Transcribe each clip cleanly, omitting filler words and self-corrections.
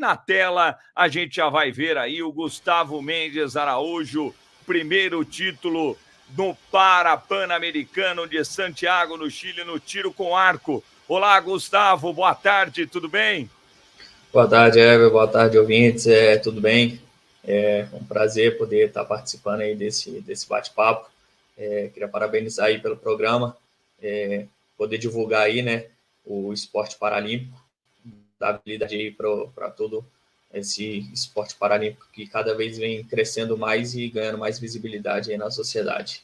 Na tela, a gente já vai ver aí o Gustavo Mendes Araújo, primeiro título no Pan-Americano de Santiago, no Chile, no tiro com arco. Olá, Gustavo, boa tarde, tudo bem? Boa tarde, Ever. Boa tarde, ouvintes. Tudo bem? É um prazer poder estar participando aí desse bate-papo. Queria parabenizar aí pelo programa, poder divulgar aí, né, o esporte paralímpico, dar habilidade aí para todo esse esporte paralímpico que cada vez vem crescendo mais e ganhando mais visibilidade aí na sociedade.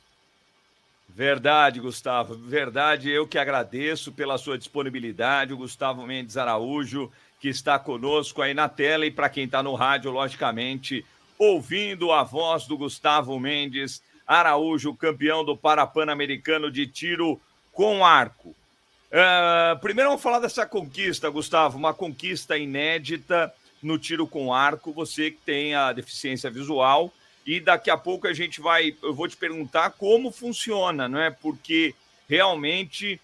Verdade, Gustavo, verdade. Eu que agradeço pela sua disponibilidade. O Gustavo Mendes Araújo, que está conosco aí na tela, e para quem está no rádio, logicamente, ouvindo a voz do Gustavo Mendes Araújo, campeão do Pan-Americano de tiro com arco. Primeiro vamos falar dessa conquista, Gustavo, uma conquista inédita no tiro com arco. Você que tem a deficiência visual, e daqui a pouco eu vou te perguntar como funciona, não é? Porque realmente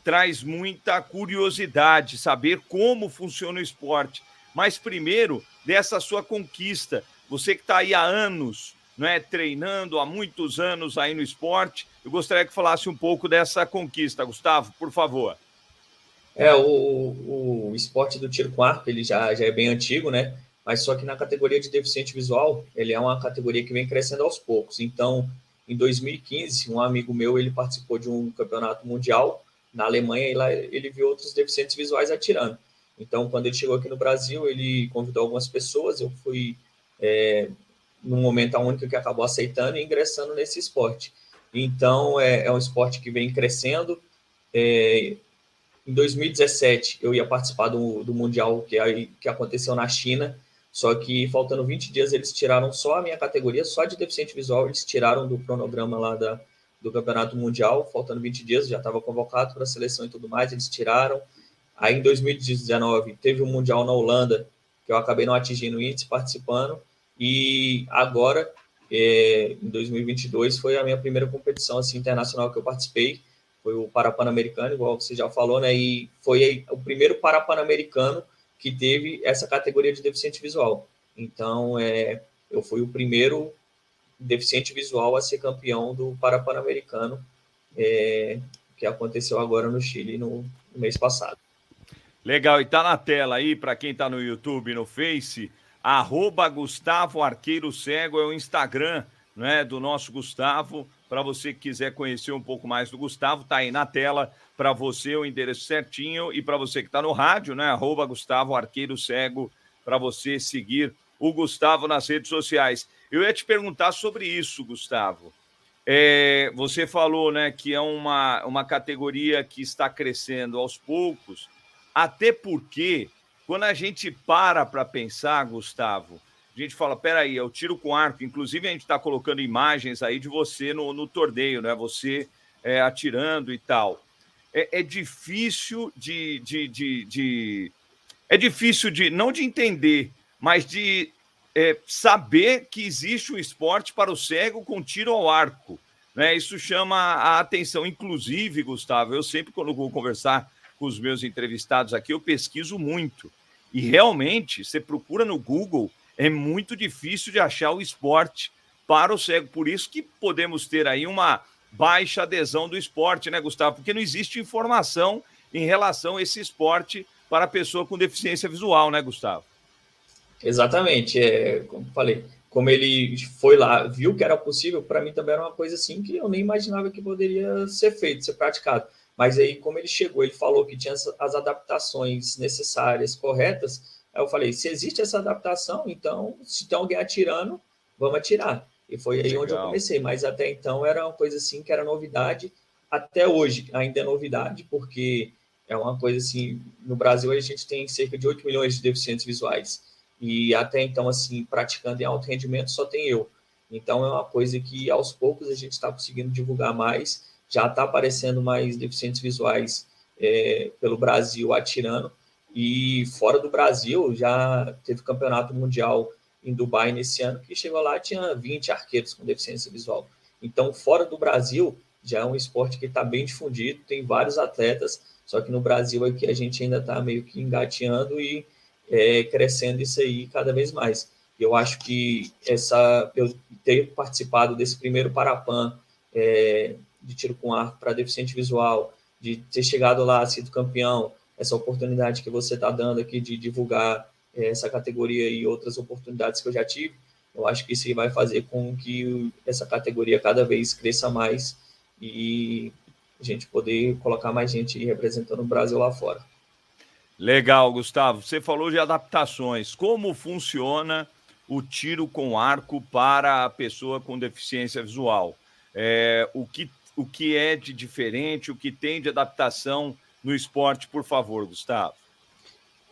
traz muita curiosidade saber como funciona o esporte. Mas primeiro, dessa sua conquista, você que está aí há anos, não é, treinando há muitos anos aí no esporte, eu gostaria que falasse um pouco dessa conquista, Gustavo, por favor. O esporte do tiro com arco, ele já é bem antigo, né? Mas só que na categoria de deficiente visual, ele é uma categoria que vem crescendo aos poucos. Então, em 2015, um amigo meu, ele participou de um campeonato mundial na Alemanha e lá ele viu outros deficientes visuais atirando. Então, quando ele chegou aqui no Brasil, ele convidou algumas pessoas, eu fui no momento a única que acabou aceitando e ingressando nesse esporte. Então, é um esporte que vem crescendo. Em 2017, eu ia participar do Mundial que aconteceu na China, só que faltando 20 dias eles tiraram só a minha categoria, só de deficiente visual, eles tiraram do cronograma lá do Campeonato Mundial, faltando 20 dias, já estava convocado para a seleção e tudo mais, eles tiraram. Aí em 2019 teve um Mundial na Holanda, que eu acabei não atingindo o índice participando, e agora, em 2022, foi a minha primeira competição assim, internacional que eu participei, foi o Pan-Americano, igual você já falou, né? E foi o primeiro Pan-Americano que teve essa categoria de deficiente visual. Então, eu fui o primeiro deficiente visual a ser campeão do Pan-Americano, que aconteceu agora no Chile no mês passado. Legal, e tá na tela aí, para quem tá no YouTube e no Face, @Gustavo Arqueiro Cego é o Instagram, né, do nosso Gustavo. Para você que quiser conhecer um pouco mais do Gustavo, tá aí na tela para você o endereço certinho, e para você que tá no rádio, né, @Gustavo Arqueiro Cego, para você seguir o Gustavo nas redes sociais. Eu ia te perguntar sobre isso, Gustavo. Você falou, né, que é uma categoria que está crescendo aos poucos, até porque, quando a gente para pensar, Gustavo, a gente fala, peraí, é o tiro com arco. Inclusive, a gente está colocando imagens aí de você no torneio, né? Você atirando e tal. É difícil é difícil não de entender, mas de saber que existe um esporte para o cego com tiro ao arco. Né? Isso chama a atenção. Inclusive, Gustavo, eu sempre, quando vou conversar com os meus entrevistados aqui, eu pesquiso muito. E realmente, você procura no Google, é muito difícil de achar o esporte para o cego. Por isso que podemos ter aí uma baixa adesão do esporte, né, Gustavo? Porque não existe informação em relação a esse esporte para a pessoa com deficiência visual, né, Gustavo? Exatamente, como falei, como ele foi lá, viu que era possível, para mim também era uma coisa assim que eu nem imaginava que poderia ser feito, ser praticado. Mas aí, como ele chegou, ele falou que tinha as adaptações necessárias, corretas, aí eu falei, se existe essa adaptação, então, se tem alguém atirando, vamos atirar. E foi aí onde eu Legal. comecei, mas até então era uma coisa assim que era novidade, até hoje ainda é novidade, porque é uma coisa assim, no Brasil a gente tem cerca de 8 milhões de deficientes visuais, e até então, assim, praticando em alto rendimento, só tem eu. Então, é uma coisa que, aos poucos, a gente está conseguindo divulgar mais, já está aparecendo mais deficientes visuais pelo Brasil atirando, e fora do Brasil, já teve campeonato mundial em Dubai nesse ano, que chegou lá, tinha 20 arqueiros com deficiência visual. Então, fora do Brasil, já é um esporte que está bem difundido, tem vários atletas, só que no Brasil aqui a gente ainda está meio que engateando e crescendo isso aí cada vez mais. Eu acho que eu ter participado desse primeiro Parapan de tiro com arco para deficiente visual, de ter chegado lá, sido campeão, essa oportunidade que você está dando aqui de divulgar essa categoria e outras oportunidades que eu já tive, eu acho que isso vai fazer com que essa categoria cada vez cresça mais e a gente poder colocar mais gente representando o Brasil lá fora. Legal, Gustavo. Você falou de adaptações. Como funciona o tiro com arco para a pessoa com deficiência visual? O que é de diferente, o que tem de adaptação no esporte, por favor, Gustavo?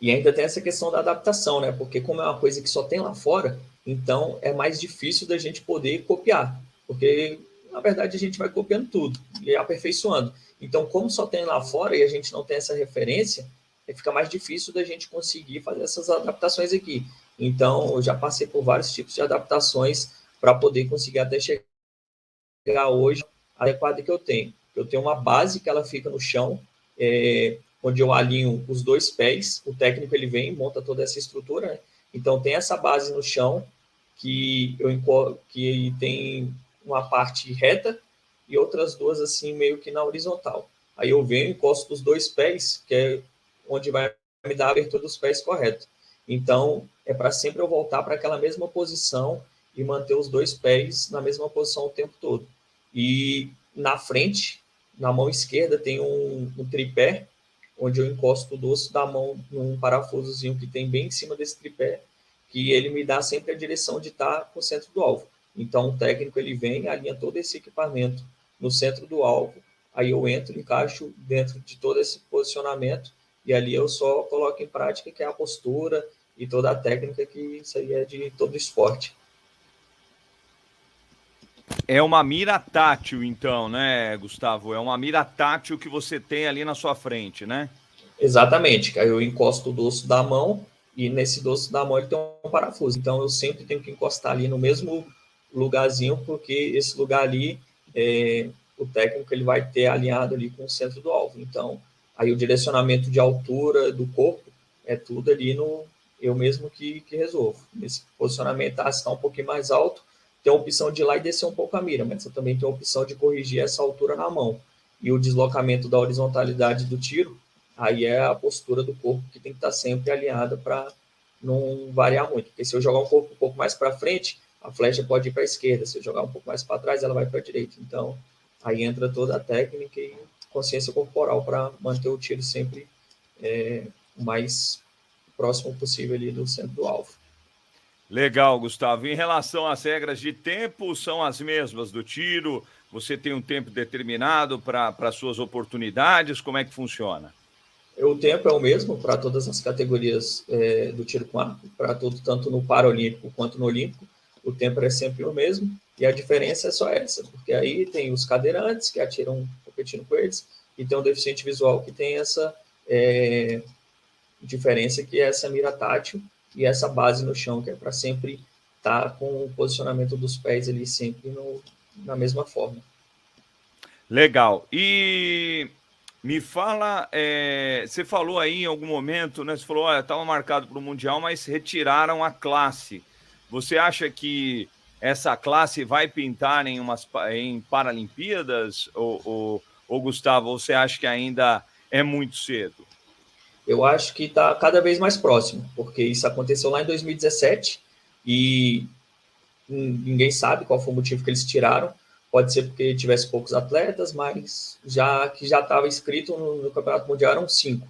E ainda tem essa questão da adaptação, né? Porque como é uma coisa que só tem lá fora, então é mais difícil da gente poder copiar. Porque, na verdade, a gente vai copiando tudo e aperfeiçoando. Então, como só tem lá fora e a gente não tem essa referência, fica mais difícil da gente conseguir fazer essas adaptações aqui. Então, eu já passei por vários tipos de adaptações para poder conseguir até chegar hoje adequada que eu tenho. Eu tenho uma base que ela fica no chão, onde eu alinho os dois pés, o técnico ele vem, monta toda essa estrutura, né? Então tem essa base no chão que tem uma parte reta e outras duas assim meio que na horizontal. Aí eu venho, encosto os dois pés, que é onde vai me dar a abertura dos pés correto. Então é para sempre eu voltar para aquela mesma posição e manter os dois pés na mesma posição o tempo todo. E na frente, na mão esquerda, tem um tripé, onde eu encosto o dorso da mão num parafusozinho que tem bem em cima desse tripé, que ele me dá sempre a direção de estar no centro do alvo. Então, o técnico ele vem, alinha todo esse equipamento no centro do alvo, aí eu entro, encaixo dentro de todo esse posicionamento, e ali eu só coloco em prática que é a postura e toda a técnica, que isso aí é de todo esporte. É uma mira tátil, então, né, Gustavo? É uma mira tátil que você tem ali na sua frente, né? Exatamente, aí eu encosto o dorso da mão e nesse dorso da mão ele tem um parafuso. Então eu sempre tenho que encostar ali no mesmo lugarzinho, porque esse lugar ali, o técnico ele vai ter alinhado ali com o centro do alvo. Então aí o direcionamento de altura do corpo é tudo ali eu mesmo que resolvo. Nesse posicionamento, se está um pouquinho mais alto, tem a opção de ir lá e descer um pouco a mira, mas você também tem a opção de corrigir essa altura na mão. E o deslocamento da horizontalidade do tiro, aí é a postura do corpo que tem que estar sempre alinhada para não variar muito. Porque se eu jogar um corpo um pouco mais para frente, a flecha pode ir para a esquerda. Se eu jogar um pouco mais para trás, ela vai para a direita. Então, aí entra toda a técnica e consciência corporal para manter o tiro sempre o mais próximo possível ali do centro do alvo. Legal, Gustavo. Em relação às regras de tempo, são as mesmas do tiro? Você tem um tempo determinado para suas oportunidades? Como é que funciona? O tempo é o mesmo para todas as categorias do tiro com arco, para tanto no Paralímpico quanto no Olímpico. O tempo é sempre o mesmo e a diferença é só essa, porque aí tem os cadeirantes que atiram competindo com eles e tem o deficiente visual que tem essa diferença, que é essa mira tátil e essa base no chão, que é para sempre estar com o posicionamento dos pés ali sempre na mesma forma. Legal. E me fala, você falou aí em algum momento, né? Você falou, olha, estava marcado para o Mundial, mas retiraram a classe. Você acha que essa classe vai pintar em Paralimpíadas, ou Gustavo, ou você acha que ainda é muito cedo? Eu acho que está cada vez mais próximo, porque isso aconteceu lá em 2017 e ninguém sabe qual foi o motivo que eles tiraram. Pode ser porque tivesse poucos atletas, mas já estava escrito no Campeonato Mundial eram 5.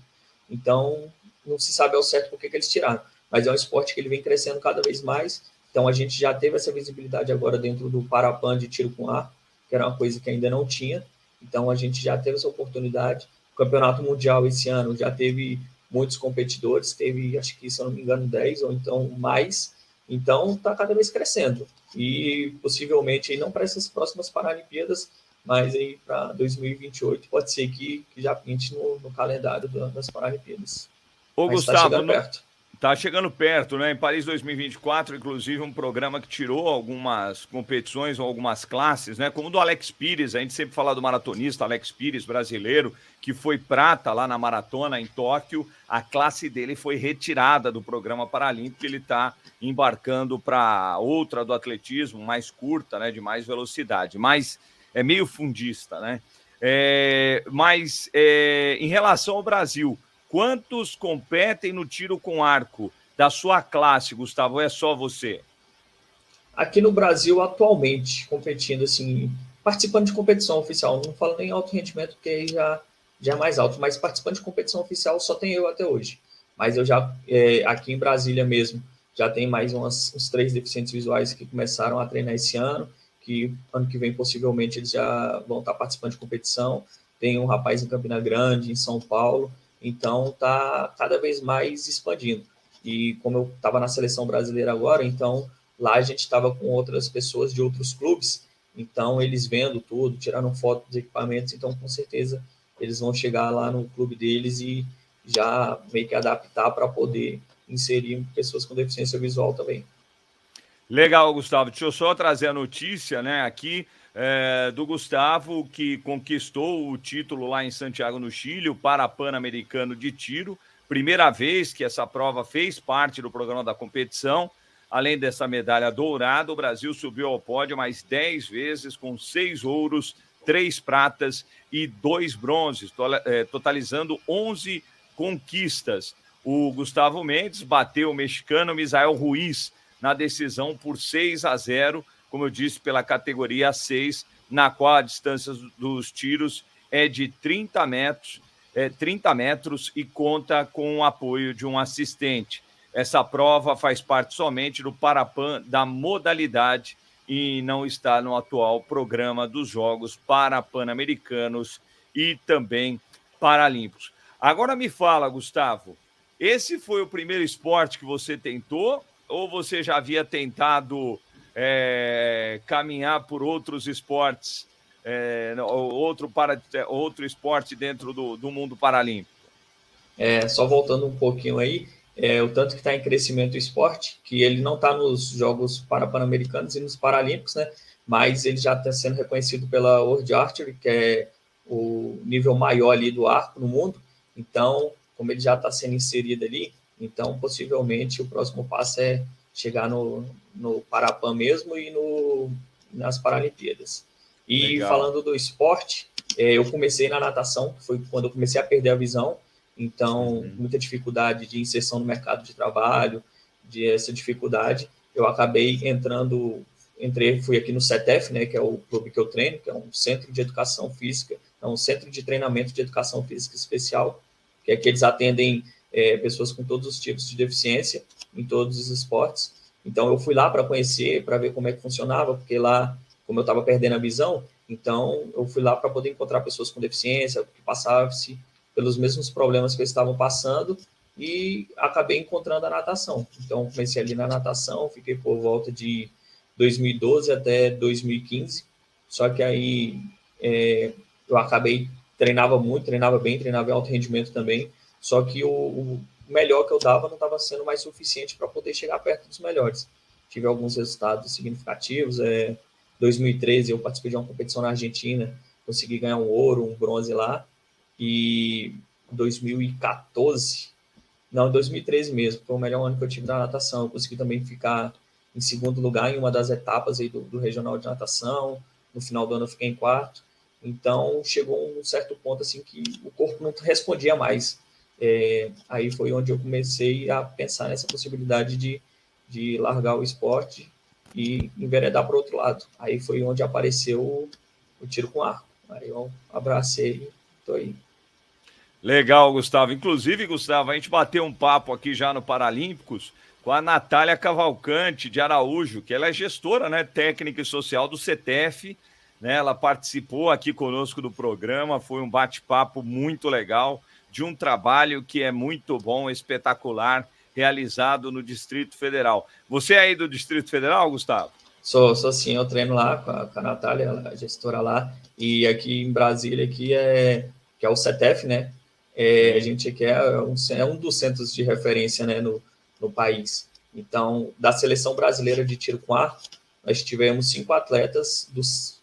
Então, não se sabe ao certo por que eles tiraram. Mas é um esporte que ele vem crescendo cada vez mais. Então, a gente já teve essa visibilidade agora dentro do Parapan de tiro com arco, que era uma coisa que ainda não tinha. Então, a gente já teve essa oportunidade. O Campeonato Mundial esse ano já teve muitos competidores, teve, acho que, se eu não me engano, 10 ou então mais. Então, está cada vez crescendo. E possivelmente, não para essas próximas Paralimpíadas, mas aí para 2028 pode ser que já pinte no calendário das Paralimpíadas. Ô, Mas está Gustavo, chegando perto. Tá chegando perto, né? Em Paris 2024, inclusive, um programa que tirou algumas competições ou algumas classes, né? Como o do Alex Pires, a gente sempre fala do maratonista Alex Pires, brasileiro, que foi prata lá na maratona em Tóquio. A classe dele foi retirada do programa paralímpico, ele está embarcando para outra do atletismo, mais curta, né? De mais velocidade, mas é meio fundista, né? Em relação ao Brasil, quantos competem no tiro com arco da sua classe, Gustavo? Ou é só você? Aqui no Brasil, atualmente, competindo, assim, participando de competição oficial, não falo nem alto rendimento, porque aí já é mais alto, mas participando de competição oficial só tem eu até hoje. Mas eu já, aqui em Brasília mesmo, já tem mais uns 3 deficientes visuais que começaram a treinar esse ano, que ano que vem, possivelmente, eles já vão estar participando de competição. Tem um rapaz em Campina Grande, em São Paulo, então tá cada vez mais expandindo. E como eu estava na seleção brasileira agora, então lá a gente estava com outras pessoas de outros clubes, então eles vendo tudo, tirando foto dos equipamentos, então com certeza eles vão chegar lá no clube deles e já meio que adaptar para poder inserir pessoas com deficiência visual também. Legal, Gustavo. Deixa eu só trazer a notícia, né, aqui do Gustavo, que conquistou o título lá em Santiago, no Chile, o Parapan-Americano de Tiro. Primeira vez que essa prova fez parte do programa da competição. Além dessa medalha dourada, o Brasil subiu ao pódio mais 10 vezes, com 6 ouros, 3 pratas e 2 bronzes, totalizando 11 conquistas. O Gustavo Mendes bateu o mexicano Misael Ruiz na decisão por 6-0, como eu disse, pela categoria 6, na qual a distância dos tiros é de 30 metros e conta com o apoio de um assistente. Essa prova faz parte somente do Parapan da modalidade e não está no atual programa dos Jogos Parapan-Americanos e também Paralímpicos. Agora me fala, Gustavo, esse foi o primeiro esporte que você tentou ou você já havia tentado caminhar por outros esportes, outro esporte dentro do mundo paralímpico? Só voltando um pouquinho aí, o tanto que está em crescimento o esporte, que ele não está nos Jogos Pan-Americanos e nos Paralímpicos, né? Mas ele já está sendo reconhecido pela World Archery, que é o nível maior ali do arco no mundo. Então, como ele já está sendo inserido ali, então possivelmente o próximo passo é chegar no Parapan mesmo e nas Paralimpíadas. E Legal. falando do esporte, eu comecei na natação, foi quando eu comecei a perder a visão. Então, muita dificuldade de inserção no mercado de trabalho, de essa dificuldade, eu acabei fui aqui no CETEF, né, que é o clube que eu treino, que é um centro de educação física, é um centro de treinamento de educação física especial, que é que eles atendem pessoas com todos os tipos de deficiência em todos os esportes. Então, eu fui lá para conhecer, para ver como é que funcionava, porque lá, como eu estava perdendo a visão, então eu fui lá para poder encontrar pessoas com deficiência, que passavam-se pelos mesmos problemas que eles estavam passando e acabei encontrando a natação. Então, comecei ali na natação, fiquei por volta de 2012 até 2015, só que aí eu acabei, treinava bem, treinava em alto rendimento também, só que o melhor que eu dava não estava sendo mais suficiente para poder chegar perto dos melhores. Tive alguns resultados significativos. 2013 eu participei de uma competição na Argentina, consegui ganhar um ouro, um bronze lá, e 2014, não, 2013 mesmo, foi o melhor ano que eu tive na natação. Eu consegui também ficar em segundo lugar em uma das etapas aí do regional de natação. No final do ano eu fiquei em quarto. Então chegou um certo ponto assim que o corpo não respondia mais. Aí foi onde eu comecei a pensar nessa possibilidade de largar o esporte e enveredar para o outro lado. Aí foi onde apareceu o tiro com arco. Aí eu abracei e estou aí. Legal, Gustavo. Inclusive, Gustavo, a gente bateu um papo aqui já no Paralímpicos com a Natália Cavalcante de Araújo, que ela é gestora, né, técnica e social do CETEF, né? Ela participou aqui conosco do programa, foi um bate-papo muito legal de um trabalho que é muito bom, espetacular, realizado no Distrito Federal. Você é aí do Distrito Federal, Gustavo? Sou sim, eu treino lá com a Natália, ela é gestora lá, e aqui em Brasília, que é o CETEF, né? A gente aqui é um dos centros de referência, né, no país. Então, da seleção brasileira de tiro com arco, nós tivemos 5 atletas,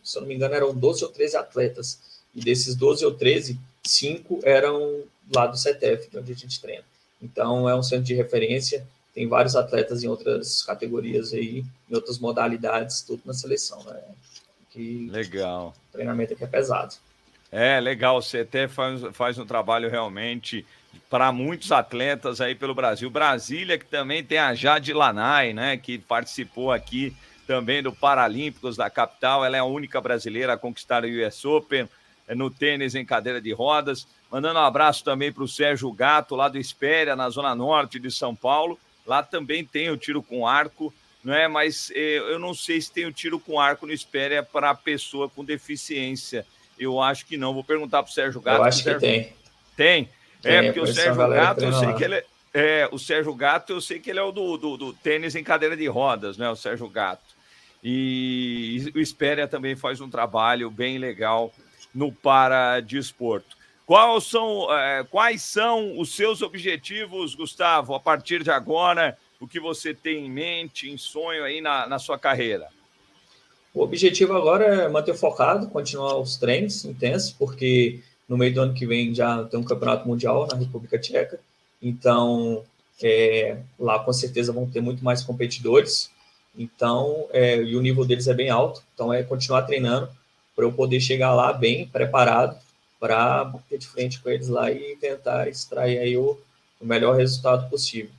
se eu não me engano, eram 12 ou 13 atletas. E desses 12 ou 13, 5 eram lá do CETEF, onde a gente treina. Então, é um centro de referência. Tem vários atletas em outras categorias aí, em outras modalidades, tudo na seleção, né? Que Legal. O treinamento aqui é pesado. Legal. O CT faz um trabalho realmente para muitos atletas aí pelo Brasil. Brasília, que também tem a Jade Lanai, né? Que participou aqui também do Paralímpicos da capital. Ela é a única brasileira a conquistar o US Open no tênis em cadeira de rodas. Mandando um abraço também para o Sérgio Gato, lá do Espéria, na Zona Norte de São Paulo. Lá também tem o tiro com arco, não é? Mas eu não sei se tem o tiro com arco no Espéria para pessoa com deficiência. Eu acho que não. Vou perguntar para o Sérgio Eu Gato. acho que tem. Tem? Tem, Porque o conheço uma Sérgio galera que Gato, eu treina sei lá. que ele o Sérgio Gato, eu sei que ele é o do tênis em cadeira de rodas, né? O Sérgio Gato. E o Espéria também faz um trabalho bem legal no paradesporto. Quais são os seus objetivos, Gustavo, a partir de agora? O que você tem em mente, em sonho aí na sua carreira? O objetivo agora é manter focado, continuar os treinos intensos, porque no meio do ano que vem já tem um campeonato mundial na República Tcheca. Então, lá com certeza vão ter muito mais competidores. Então, e o nível deles é bem alto. Então, é continuar treinando para eu poder chegar lá bem preparado para bater de frente com eles lá e tentar extrair aí o melhor resultado possível.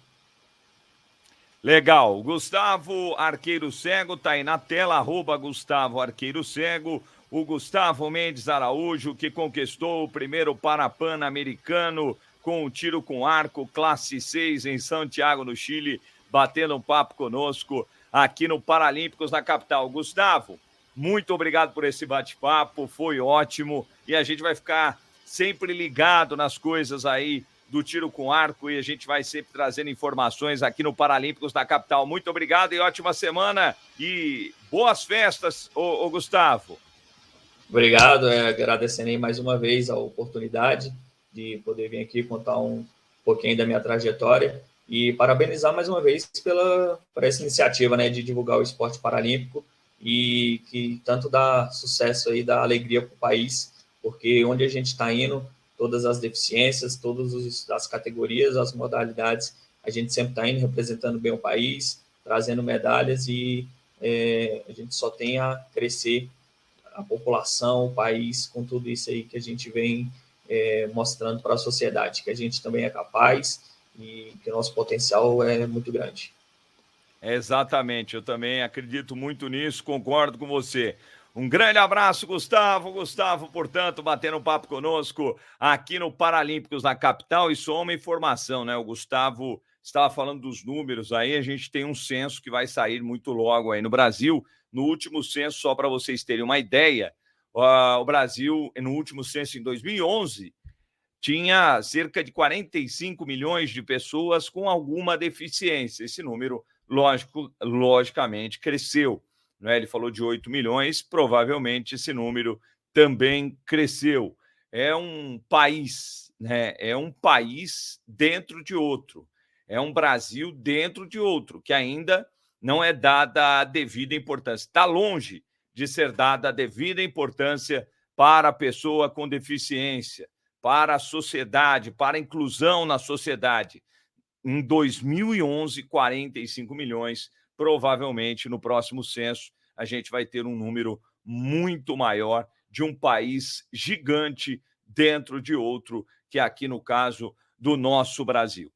Legal. Gustavo Arqueiro Cego está aí na tela, @Gustavo Arqueiro Cego. O Gustavo Mendes Araújo, que conquistou o primeiro Parapan-Americano com o tiro com arco, classe 6 em Santiago, no Chile, batendo um papo conosco aqui no Paralímpicos da capital. Gustavo, muito obrigado por esse bate-papo, foi ótimo. E a gente vai ficar sempre ligado nas coisas aí do tiro com arco e a gente vai sempre trazendo informações aqui no Paralímpicos da capital. Muito obrigado e ótima semana e boas festas, ô Gustavo. Obrigado, agradecendo aí mais uma vez a oportunidade de poder vir aqui contar um pouquinho da minha trajetória e parabenizar mais uma vez por essa iniciativa, né, de divulgar o esporte paralímpico e que tanto dá sucesso aí, dá alegria para o país, porque onde a gente está indo, todas as deficiências, todas as categorias, as modalidades, a gente sempre está indo representando bem o país, trazendo medalhas e a gente só tem a crescer a população, o país, com tudo isso aí que a gente vem mostrando para a sociedade, que a gente também é capaz e que o nosso potencial é muito grande. Exatamente, eu também acredito muito nisso, concordo com você. Um grande abraço, Gustavo. Gustavo, portanto, batendo um papo conosco aqui no Paralímpicos na capital. E só uma informação, né? O Gustavo estava falando dos números aí, a gente tem um censo que vai sair muito logo aí no Brasil. No último censo, só para vocês terem uma ideia, o Brasil, no último censo em 2011, tinha cerca de 45 milhões de pessoas com alguma deficiência. Esse número, logicamente, cresceu. Né? Ele falou de 8 milhões, provavelmente esse número também cresceu. É um país, né? É um país dentro de outro. É um Brasil dentro de outro, que ainda não é dada a devida importância. Está longe de ser dada a devida importância para a pessoa com deficiência, para a sociedade, para a inclusão na sociedade. Em 2011, 45 milhões. Provavelmente, no próximo censo, a gente vai ter um número muito maior de um país gigante dentro de outro, que é aqui no caso do nosso Brasil.